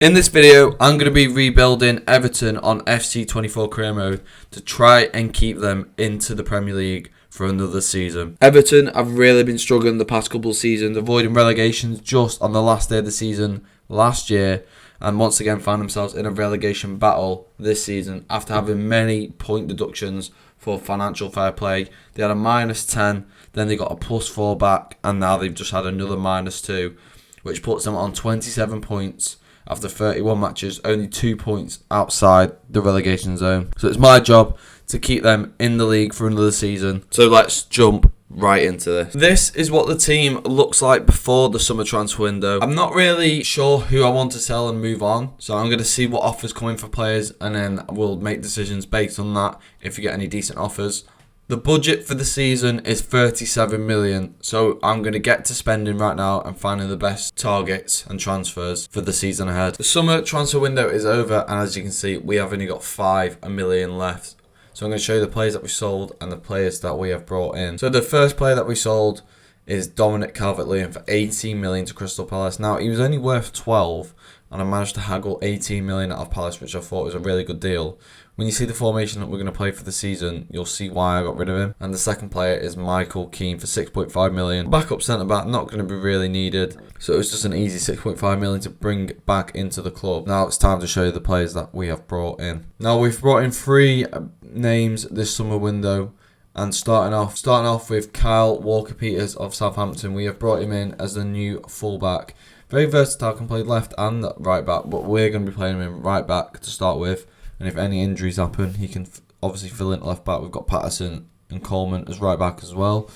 In this video, I'm going to be rebuilding Everton on FC24 career mode to try and keep them into the Premier League for another season. Everton have really been struggling the past couple of seasons, avoiding relegations just on the last day of the season last year, and once again find themselves in a relegation battle this season after having many point deductions for financial fair play. They had a -10, then they got a +4 back, and now they've just had another -2, which puts them on 27 points. After 31 matches, only 2 points outside the relegation zone. So it's my job to keep them in the league for another season. So let's jump right into this. This is what the team looks like before the summer transfer window. I'm not really sure who I want to sell and move on. So I'm going to see what offers come in for players, and then we'll make decisions based on that if we get any decent offers. The budget for the season is 37 million, so I'm going to get to spending right now and finding the best targets and transfers for the season ahead. The summer transfer window is over, and as you can see, we have only got 5 million left. So I'm going to show you the players that we sold and the players that we have brought in. So the first player that we sold is Dominic Calvert-Lewin for 18 million to Crystal Palace. Now, he was only worth 12, and I managed to haggle 18 million out of Palace, which I thought was a really good deal. When you see the formation that we're going to play for the season, you'll see why I got rid of him. And the second player is Michael Keane for 6.5 million. Backup centre-back, not going to be really needed. So it was just an easy 6.5 million to bring back into the club. Now it's time to show you the players that we have brought in. Now we've brought in 3 names this summer window. And starting off with Kyle Walker-Peters of Southampton. We have brought him in as the new fullback. Very versatile, can play left and right back, but we're going to be playing him in right back to start with. And if any injuries happen, he can obviously fill in left back. We've got Patterson and Coleman as right back as well.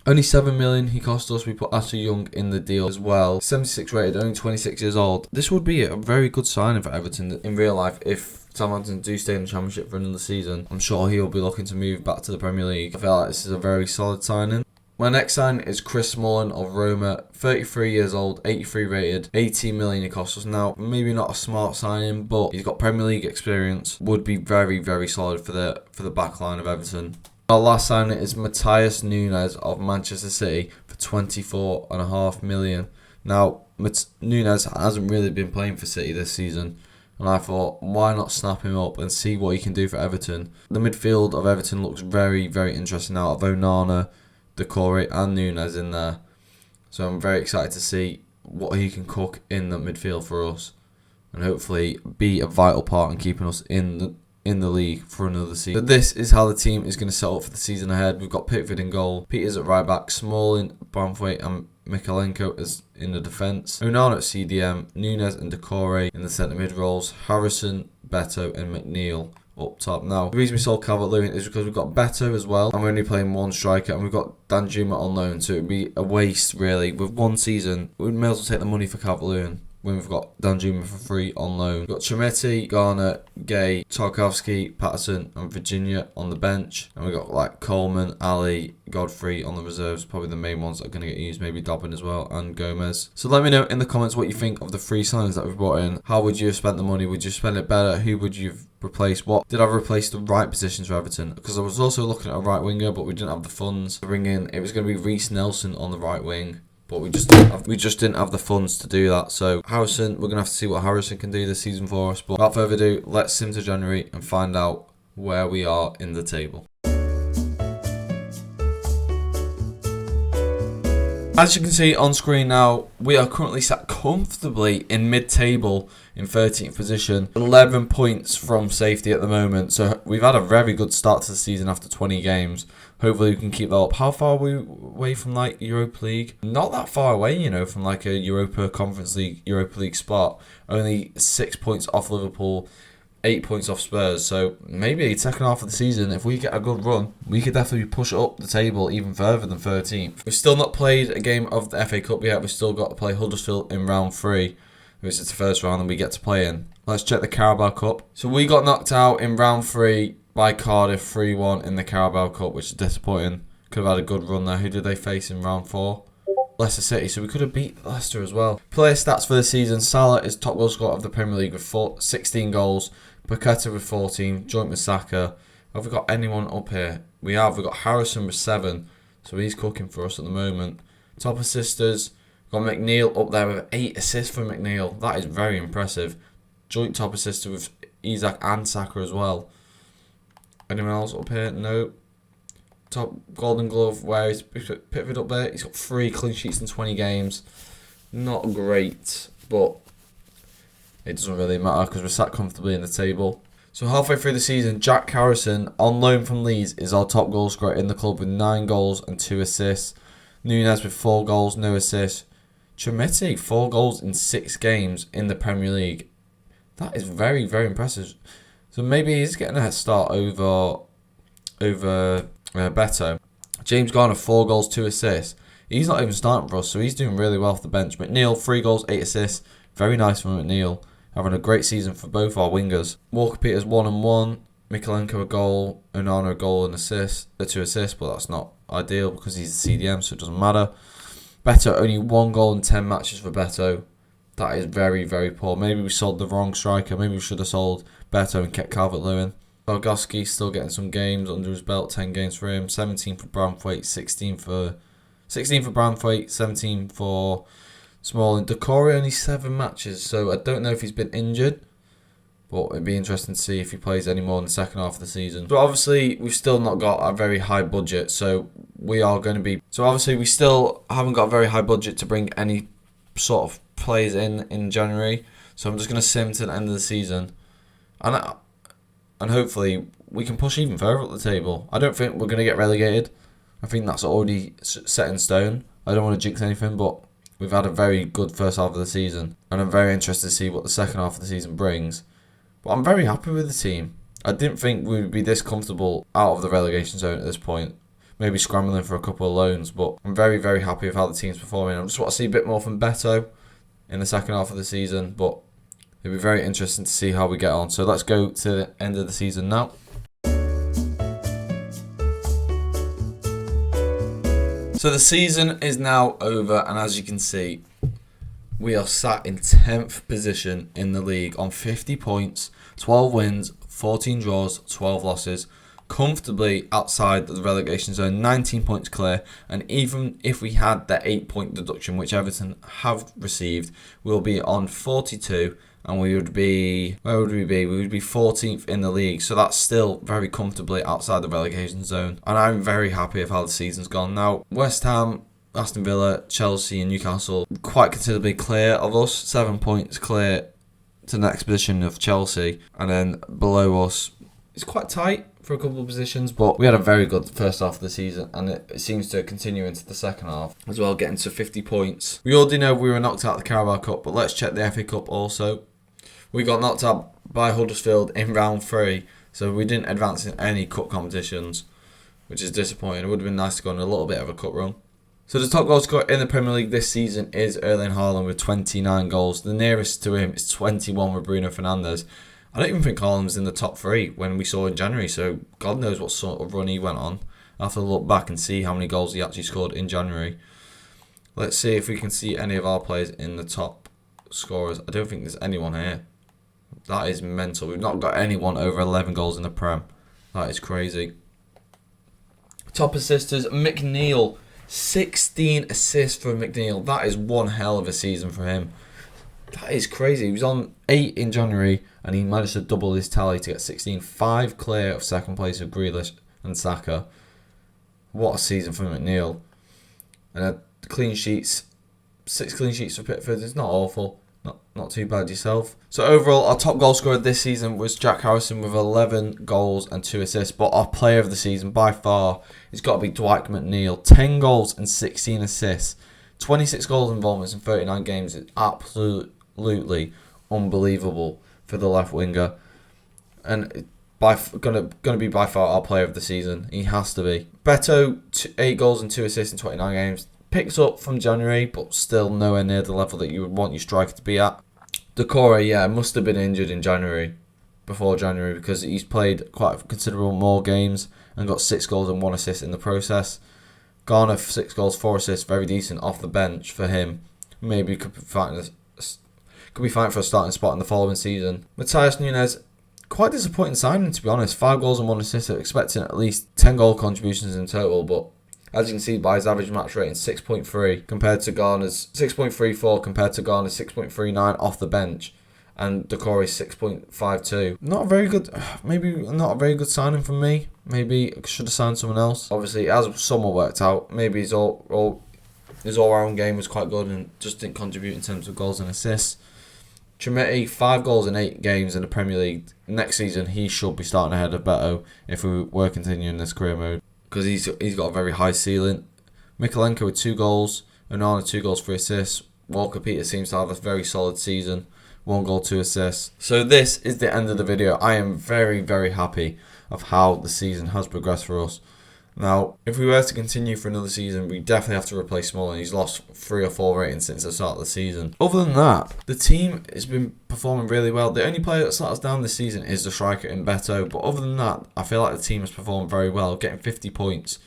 Only 7 million he cost us. We put Ashley Young in the deal as well. 76 rated, only 26 years old. This would be a very good signing for Everton in real life if Southampton do stay in the Championship for another season. I'm sure he'll be looking to move back to the Premier League. I feel like this is a very solid signing. My next sign is Chris Smalling of Roma, 33 years old, 83 rated, 18 million he cost us. Now, maybe not a smart signing, but he's got Premier League experience, would be very, very solid for the back line of Everton. Our last signing is Matheus Nunes of Manchester City for 24.5 million. Now, Nunes hasn't really been playing for City this season, and I thought, why not snap him up and see what he can do for Everton? The midfield of Everton looks very, very interesting now. Of Onana, Decore and Nunes in there. So I'm very excited to see what he can cook in the midfield for us, and hopefully be a vital part in keeping us in the league for another season. So this is how the team is going to set up for the season ahead. We've got Pickford in goal, Peters at right back, Smalling, Branthwaite and Mikalenko as in the defence, Onana at CDM, Nunes and Decore in the centre mid roles, Harrison, Beto and McNeil up top. Now, the reason we sold Calvert-Lewin is because we've got Beto as well, and we're only playing one striker, and we've got Danjuma on loan, so it would be a waste really. With one season, we may as well take the money for Calvert-Lewin when we've got Danjuma for free on loan. We've got Tremetti, Garner, Gay, Tarkowski, Patterson and Virginia on the bench, and we've got like Coleman, Ali, Godfrey on the reserves, probably the main ones that are going to get used, maybe Dobbin as well, and Gomez. So let me know in the comments what you think of the 3 signings that we've brought in. How would you have spent the money? Would you spend it better? Who would you have replaced? What did I replace the right positions for Everton? Because I was also looking at a right winger, but we didn't have the funds to bring in. It was going to be Reece Nelson on the right wing, but we just didn't have the funds to do that. So Harrison, we're going to have to see what Harrison can do this season for us. But without further ado, let's sim to January and find out where we are in the table. As you can see on screen now, we are currently sat comfortably in mid-table in 13th position, 11 points from safety at the moment. So we've had a very good start to the season after 20 games. Hopefully we can keep that up. How far are we away from like Europa League? Not that far away, you know, from like a Europa Conference League, Europa League spot. Only 6 points off Liverpool, 8 points off Spurs. So maybe second half of the season, if we get a good run, we could definitely push up the table even further than 13th. We've still not played a game of the FA Cup yet. We've still got to play Huddersfield in round 3, which is the first round and we get to play in. Let's check the Carabao Cup. So we got knocked out in round 3 by Cardiff 3-1 in the Carabao Cup, which is disappointing. Could have had a good run there. Who did they face in round 4? Leicester City, so we could have beat Leicester as well. Player stats for the season: Salah is top goal scorer of the Premier League with 16 goals, Paqueta with 14, joint with Saka. Have we got anyone up here? We've got Harrison with 7, so he's cooking for us at the moment. Top assisters, got McNeil up there with 8 assists for McNeil. That is very impressive. joint top assister with Isak and Saka as well. Anyone else up here? No. Top Golden Glove, where is Pickford up there? He's got 3 clean sheets in 20 games. Not great, but it doesn't really matter because we're sat comfortably in the table. So halfway through the season, Jack Harrison, on loan from Leeds, is our top goal scorer in the club with 9 goals and 2 assists. Nunez with 4 goals, no assists. Chermiti, 4 goals in 6 games in the Premier League. That is very, very impressive. So maybe he's getting a start over Beto. James Garner, 4 goals, 2 assists. He's not even starting for us, so he's doing really well off the bench. McNeil, 3 goals, 8 assists. Very nice from McNeil. Having a great season for both our wingers. Walker Peters 1 and 1. Mikalenko a goal. Onana a goal and 2 assists, but that's not ideal because he's a CDM, so it doesn't matter. Beto, only 1 goal in 10 matches for Beto. That is very, very poor. Maybe we sold the wrong striker. Maybe we should have sold Beto and kept Calvert-Lewin. Belgoski still getting some games under his belt. 10 games for him. 17 for Branthwaite. 16 for Branthwaite. 17 for Smalling. Decore only 7 matches, so I don't know if he's been injured, but it'd be interesting to see if he plays any more in the second half of the season. But obviously, we've still not got a very high budget, so we still haven't got a very high budget to bring any sort of players in January. So I'm just going to sim to the end of the season, and hopefully we can push even further up the table. I don't think we're going to get relegated. I think that's already set in stone. I don't want to jinx anything, but we've had a very good first half of the season, and I'm very interested to see what the second half of the season brings. But I'm very happy with the team. I didn't think we would be this comfortable out of the relegation zone at this point. Maybe scrambling for a couple of loans, but I'm very, very happy with how the team's performing. I just want to see a bit more from Beto in the second half of the season, but it'll be very interesting to see how we get on. So let's go to the end of the season now. So the season is now over, and as you can see, we are sat in 10th position in the league on 50 points, 12 wins, 14 draws, 12 losses, comfortably outside the relegation zone, 19 points clear, and even if we had the 8-point deduction, which Everton have received, we'll be on 42, and we would be, where would we be? We would be 14th in the league, so that's still very comfortably outside the relegation zone, and I'm very happy with how the season's gone. Now, West Ham, Aston Villa, Chelsea and Newcastle quite considerably clear of us, 7 points clear to the next position of Chelsea, and then below us, it's quite tight for a couple of positions, but we had a very good first half of the season, and it seems to continue into the second half as well, getting to 50 points. We already know we were knocked out of the Carabao Cup, but let's check the FA Cup also. We got knocked out by Huddersfield in round 3, so we didn't advance in any cup competitions, which is disappointing. It would have been nice to go on a little bit of a cup run. So the top goal scorer in the Premier League this season is Erling Haaland with 29 goals. The nearest to him is 21 with Bruno Fernandes. I don't even think Haaland's in the top 3 when we saw in January, so God knows what sort of run he went on. I'll have to look back and see how many goals he actually scored in January. Let's see if we can see any of our players in the top scorers. I don't think there's anyone here. That is mental. We've not got anyone over 11 goals in the Prem. That is crazy. Top assisters, McNeil. 16 assists for McNeil. That is one hell of a season for him. That is crazy. He was on 8 in January and he managed to double his tally to get 16. 5 clear of second place of Grealish and Saka. What a season for McNeil. And clean sheets. 6 clean sheets for Pickford. It's not awful. Not too bad yourself. So overall, our top goal scorer this season was Jack Harrison with 11 goals and 2 assists. But our player of the season by far has got to be Dwight McNeil. 10 goals and 16 assists. 26 goals involvements in 39 games is absolutely unbelievable for the left winger. And gonna be by far our player of the season. He has to be. Beto, 8 goals and 2 assists in 29 games. Picked up from January, but still nowhere near the level that you would want your striker to be at. Decore, must have been injured in before January, because he's played quite considerable more games and got 6 goals and 1 assist in the process. Garner, 6 goals, 4 assists, very decent off the bench for him. Maybe could be fighting for a starting spot in the following season. Matthias Nunes, quite disappointing signing to be honest. 5 goals and 1 assist, expecting at least 10 goal contributions in total, but as you can see by his average match rating, 6.3 compared to Garner's 6.34 compared to Garner's 6.39 off the bench. and Decore is 6.52. Not a very good, maybe not a very good signing from me. Maybe I should have signed someone else. Obviously, it has somewhat worked out. Maybe his all-round game was quite good and just didn't contribute in terms of goals and assists. Tremetti, 5 goals in 8 games in the Premier League. Next season, he should be starting ahead of Beto if we were continuing this career mode, because he's got a very high ceiling. Mikalenko with 2 goals, Onana 2 goals, 3 assists. Walker Peters seems to have a very solid season, 1 goal, 2 assists. So this is the end of the video. I am very, very happy of how the season has progressed for us. Now, if we were to continue for another season, we definitely have to replace Smalling. He's lost 3 or 4 ratings since the start of the season. Other than that, the team has been performing really well. The only player that's let us down this season is the striker in Beto. But other than that, I feel like the team has performed very well, getting 50 points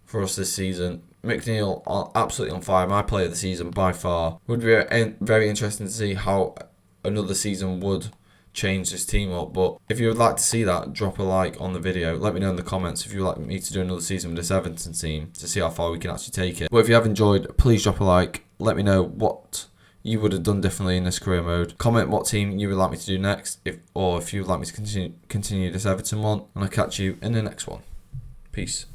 for us this season. McNeil absolutely on fire, my player of the season by far. Would be very interesting to see how another season would change this team up. But if you would like to see that, drop a like on the video. Let me know in the comments if you would like me to do another season with this Everton team to see how far we can actually take it. But if you have enjoyed, please drop a like. Let me know what you would have done differently in this career mode. Comment what team you would like me to do next, or if you would like me to continue this Everton one. And I'll catch you in the next one. Peace.